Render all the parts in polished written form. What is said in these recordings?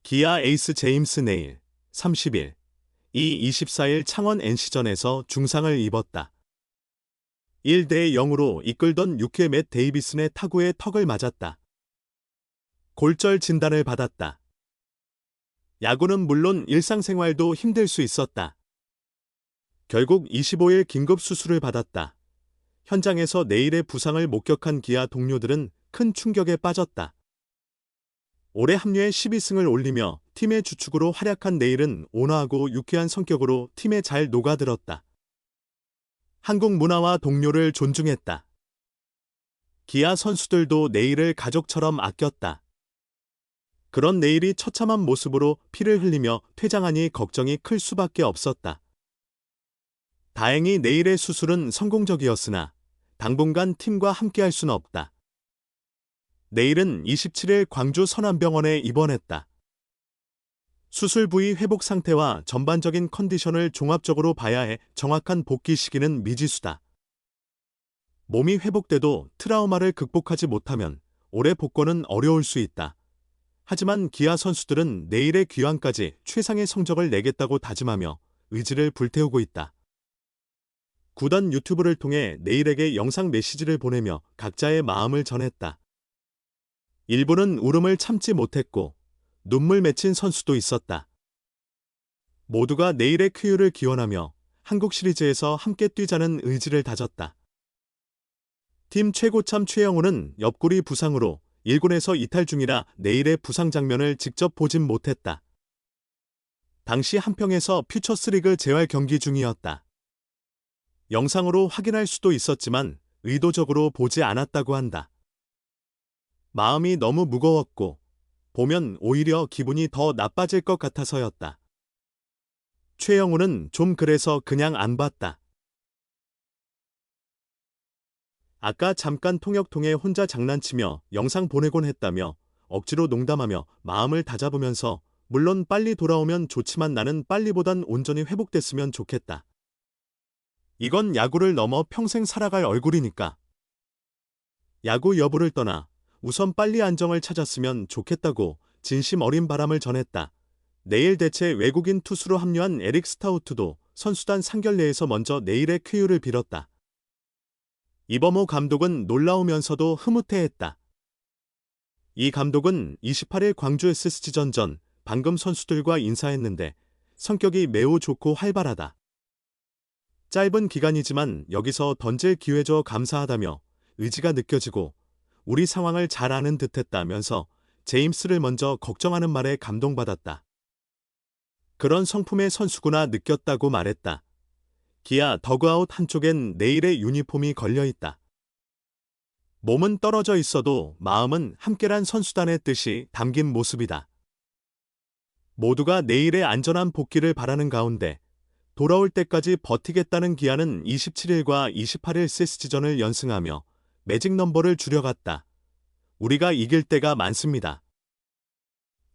기아 에이스 제임스 네일, 30일, 24일 창원 NC전에서 중상을 입었다. 1대 0으로 이끌던 6회 맷 데이비슨의 타구에 턱을 맞았다. 골절 진단을 받았다. 야구는 물론 일상생활도 힘들 수 있었다. 결국 25일 긴급 수술을 받았다. 현장에서 네일의 부상을 목격한 기아 동료들은 큰 충격에 빠졌다. 올해 합류해 12승을 올리며 팀의 주축으로 활약한 네일은 온화하고 유쾌한 성격으로 팀에 잘 녹아들었다. 한국 문화와 동료를 존중했다. 기아 선수들도 네일을 가족처럼 아꼈다. 그런 네일이 처참한 모습으로 피를 흘리며 퇴장하니 걱정이 클 수밖에 없었다. 다행히 네일의 수술은 성공적이었으나 당분간 팀과 함께할 수는 없다. 네일은 27일 광주 선안병원에 입원했다. 수술 부위 회복 상태와 전반적인 컨디션을 종합적으로 봐야 해 정확한 복귀 시기는 미지수다. 몸이 회복돼도 트라우마를 극복하지 못하면 올해 복권은 어려울 수 있다. 하지만 기아 선수들은 내일의 귀환까지 최상의 성적을 내겠다고 다짐하며 의지를 불태우고 있다. 구단 유튜브를 통해 네일에게 영상 메시지를 보내며 각자의 마음을 전했다. 일부는 울음을 참지 못했고 눈물 맺힌 선수도 있었다. 모두가 네일의 쾌유를 기원하며 한국 시리즈에서 함께 뛰자는 의지를 다졌다. 팀 최고참 최영우는 옆구리 부상으로 1군에서 이탈 중이라 네일의 부상 장면을 직접 보진 못했다. 당시 한평에서 퓨처스리그 재활 경기 중이었다. 영상으로 확인할 수도 있었지만 의도적으로 보지 않았다고 한다. 마음이 너무 무거웠고 보면 오히려 기분이 더 나빠질 것 같아서였다. 최영우는 좀 그래서 그냥 안 봤다. 아까 잠깐 통역 통해 혼자 장난치며 영상 보내곤 했다며 억지로 농담하며 마음을 다잡으면서 물론 빨리 돌아오면 좋지만 나는 빨리보단 온전히 회복됐으면 좋겠다. 이건 야구를 넘어 평생 살아갈 얼굴이니까. 야구 여부를 떠나 우선 빨리 안정을 찾았으면 좋겠다고 진심 어린 바람을 전했다. 내일 대체 외국인 투수로 합류한 에릭 스타우트도 선수단 상견례에서 먼저 네일의 쾌유를 빌었다. 이범호 감독은 놀라우면서도 흐뭇해했다. 이 감독은 28일 광주 SSG전 전 방금 선수들과 인사했는데 성격이 매우 좋고 활발하다. 짧은 기간이지만 여기서 던질 기회 줘 감사하다며 의지가 느껴지고 우리 상황을 잘 아는 듯했다면서 제임스를 먼저 걱정하는 말에 감동받았다. 그런 성품의 선수구나 느꼈다고 말했다. 기아 더그아웃 한쪽엔 네일의 유니폼이 걸려있다. 몸은 떨어져 있어도 마음은 함께란 선수단의 뜻이 담긴 모습이다. 모두가 네일의 안전한 복귀를 바라는 가운데 돌아올 때까지 버티겠다는 기아는 27일과 28일 SSG전을 연승하며 매직 넘버를 줄여갔다. 우리가 이길 때가 많습니다.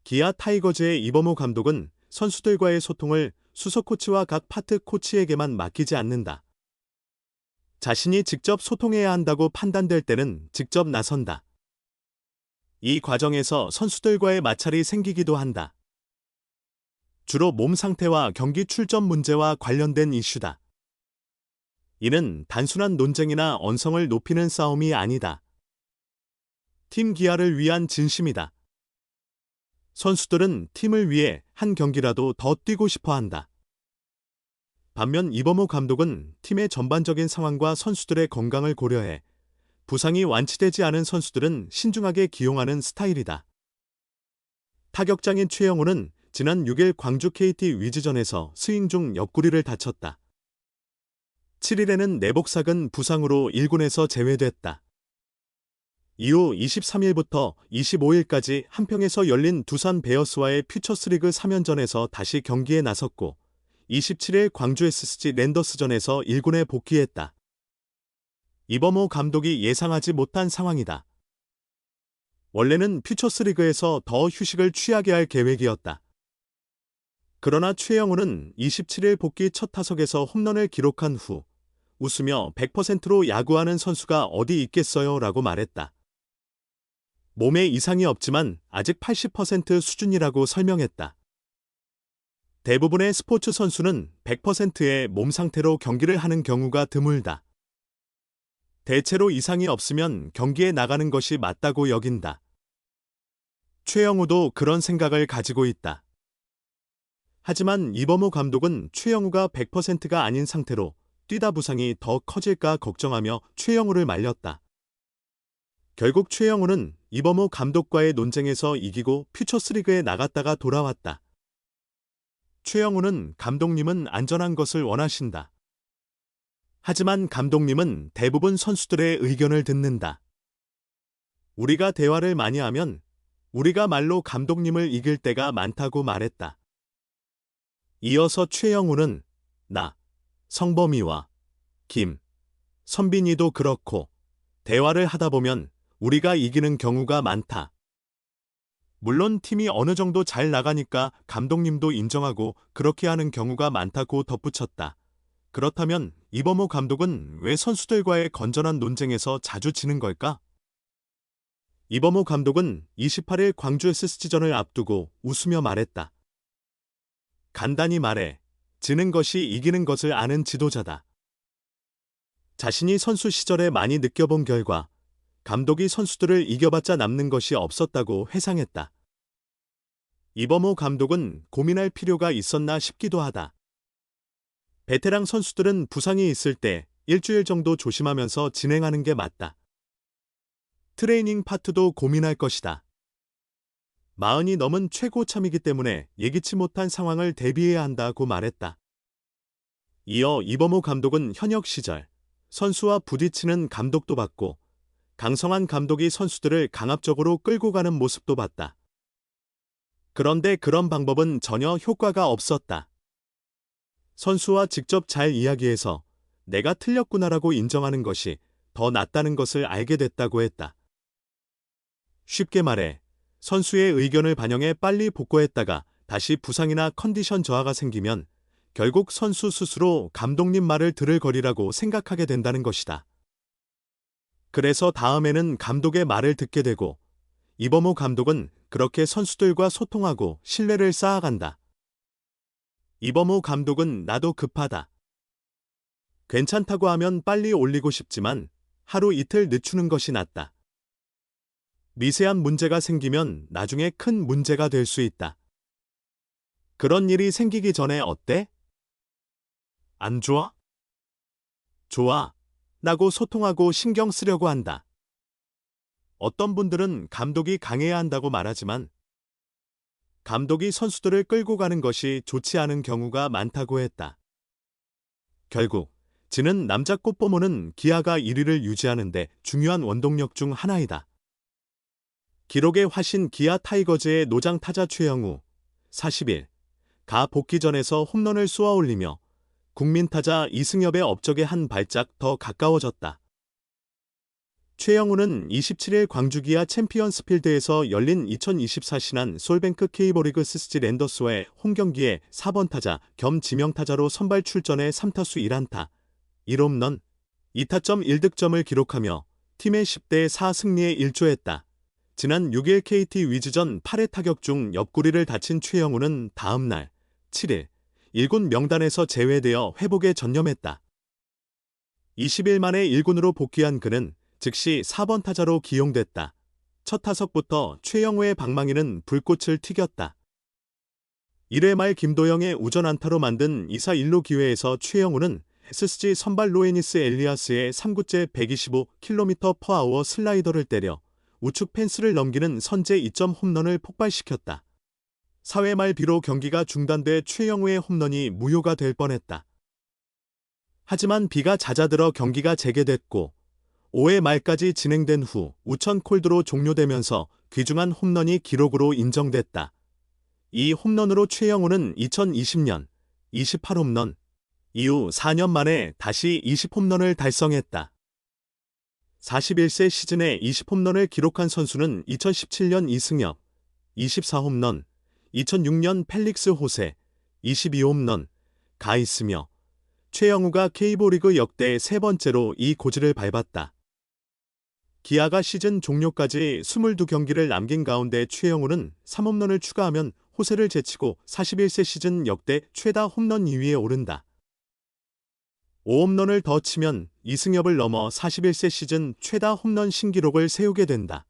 기아 타이거즈의 이범호 감독은 선수들과의 소통을 수석 코치와 각 파트 코치에게만 맡기지 않는다. 자신이 직접 소통해야 한다고 판단될 때는 직접 나선다. 이 과정에서 선수들과의 마찰이 생기기도 한다. 주로 몸 상태와 경기 출전 문제와 관련된 이슈다. 이는 단순한 논쟁이나 언성을 높이는 싸움이 아니다. 팀 기아를 위한 진심이다. 선수들은 팀을 위해 한 경기라도 더 뛰고 싶어 한다. 반면 이범호 감독은 팀의 전반적인 상황과 선수들의 건강을 고려해 부상이 완치되지 않은 선수들은 신중하게 기용하는 스타일이다. 타격장인 최영우는 지난 6일 광주 KT 위즈전에서 스윙 중 옆구리를 다쳤다. 7일에는 내복사근 부상으로 1군에서 제외됐다. 이후 23일부터 25일까지 한평에서 열린 두산 베어스와의 퓨처스리그 3연전에서 다시 경기에 나섰고 27일 광주 SSG 랜더스전에서 1군에 복귀했다. 이범호 감독이 예상하지 못한 상황이다. 원래는 퓨처스리그에서 더 휴식을 취하게 할 계획이었다. 그러나 최영우는 27일 복귀 첫 타석에서 홈런을 기록한 후 웃으며 100%로 야구하는 선수가 어디 있겠어요 라고 말했다. 몸에 이상이 없지만 아직 80% 수준이라고 설명했다. 대부분의 스포츠 선수는 100%의 몸 상태로 경기를 하는 경우가 드물다. 대체로 이상이 없으면 경기에 나가는 것이 맞다고 여긴다. 최영우도 그런 생각을 가지고 있다. 하지만 이범호 감독은 최영우가 100%가 아닌 상태로 뛰다 부상이 더 커질까 걱정하며 최영우를 말렸다. 결국 최영우는 이범호 감독과의 논쟁에서 이기고 퓨처스리그에 나갔다가 돌아왔다. 최영우는 감독님은 안전한 것을 원하신다. 하지만 감독님은 대부분 선수들의 의견을 듣는다. 우리가 대화를 많이 하면 우리가 말로 감독님을 이길 때가 많다고 말했다. 이어서 최영우는 나, 성범이와 김, 선빈이도 그렇고 대화를 하다 보면 우리가 이기는 경우가 많다. 물론 팀이 어느 정도 잘 나가니까 감독님도 인정하고 그렇게 하는 경우가 많다고 덧붙였다. 그렇다면 이범호 감독은 왜 선수들과의 건전한 논쟁에서 자주 지는 걸까? 이범호 감독은 28일 광주 SSG전을 앞두고 웃으며 말했다. 간단히 말해, 지는 것이 이기는 것을 아는 지도자다. 자신이 선수 시절에 많이 느껴본 결과 감독이 선수들을 이겨봤자 남는 것이 없었다고 회상했다. 이범호 감독은 고민할 필요가 있었나 싶기도 하다. 베테랑 선수들은 부상이 있을 때 일주일 정도 조심하면서 진행하는 게 맞다. 트레이닝 파트도 고민할 것이다. 40이 넘은 최고참이기 때문에 예기치 못한 상황을 대비해야 한다고 말했다. 이어 이범호 감독은 현역 시절 선수와 부딪히는 감독도 봤고 강성한 감독이 선수들을 강압적으로 끌고 가는 모습도 봤다. 그런데 그런 방법은 전혀 효과가 없었다. 선수와 직접 잘 이야기해서 내가 틀렸구나라고 인정하는 것이 더 낫다는 것을 알게 됐다고 했다. 쉽게 말해 선수의 의견을 반영해 빨리 복구했다가 다시 부상이나 컨디션 저하가 생기면 결국 선수 스스로 감독님 말을 들을 거리라고 생각하게 된다는 것이다. 그래서 다음에는 감독의 말을 듣게 되고 이범호 감독은 그렇게 선수들과 소통하고 신뢰를 쌓아간다. 이범호 감독은 나도 급하다. 괜찮다고 하면 빨리 올리고 싶지만 하루 이틀 늦추는 것이 낫다. 미세한 문제가 생기면 나중에 큰 문제가 될 수 있다. 그런 일이 생기기 전에 어때? 안 좋아? 좋아. 라고 소통하고 신경 쓰려고 한다. 어떤 분들은 감독이 강해야 한다고 말하지만 감독이 선수들을 끌고 가는 것이 좋지 않은 경우가 많다고 했다. 결국 지는 남자 꽃보모는 기아가 1위를 유지하는 데 중요한 원동력 중 하나이다. 기록의 화신 기아 타이거즈의 노장 타자 최영우 40일 가 복귀전에서 홈런을 쏘아올리며 국민 타자 이승엽의 업적에 한 발짝 더 가까워졌다. 최영우는 27일 광주 기아 챔피언스 필드에서 열린 2024 신한 솔뱅크 K리그 SSG 랜더스와의 홈경기에 4번 타자 겸 지명타자로 선발 출전해 3타수 1안타, 1홈런, 2타점 1득점을 기록하며 팀의 10대 4 승리에 일조했다. 지난 6일 KT 위즈전 8회 타격 중 옆구리를 다친 최영우는 다음 날 7일 1군 명단에서 제외되어 회복에 전념했다. 20일 만에 1군으로 복귀한 그는 즉시 4번 타자로 기용됐다. 첫 타석부터 최영우의 방망이는 불꽃을 튀겼다. 1회 말 김도영의 우전 안타로 만든 2사 1루 기회에서 최영우는 SSG 선발 로에니스 엘리아스의 3구째 125km/h 슬라이더를 때려 우측 펜스를 넘기는 선제 2점 홈런을 폭발시켰다. 4회 말 비로 경기가 중단돼 최영우의 홈런이 무효가 될 뻔했다. 하지만 비가 잦아들어 경기가 재개됐고 5회 말까지 진행된 후 우천 콜드로 종료되면서 귀중한 홈런이 기록으로 인정됐다. 이 홈런으로 최영우는 2020년 28홈런 이후 4년 만에 다시 20홈런을 달성했다. 41세 시즌에 20홈런을 기록한 선수는 2017년 이승엽 24홈런, 2006년 펠릭스 호세 22홈런 가 있으며 최영우가 K리그 역대 세 번째로 이 고지를 밟았다. 기아가 시즌 종료까지 22경기를 남긴 가운데 최영우는 3홈런을 추가하면 호세를 제치고 41세 시즌 역대 최다 홈런 2위에 오른다. 5홈런을 더 치면 이승엽을 넘어 41세 시즌 최다 홈런 신기록을 세우게 된다.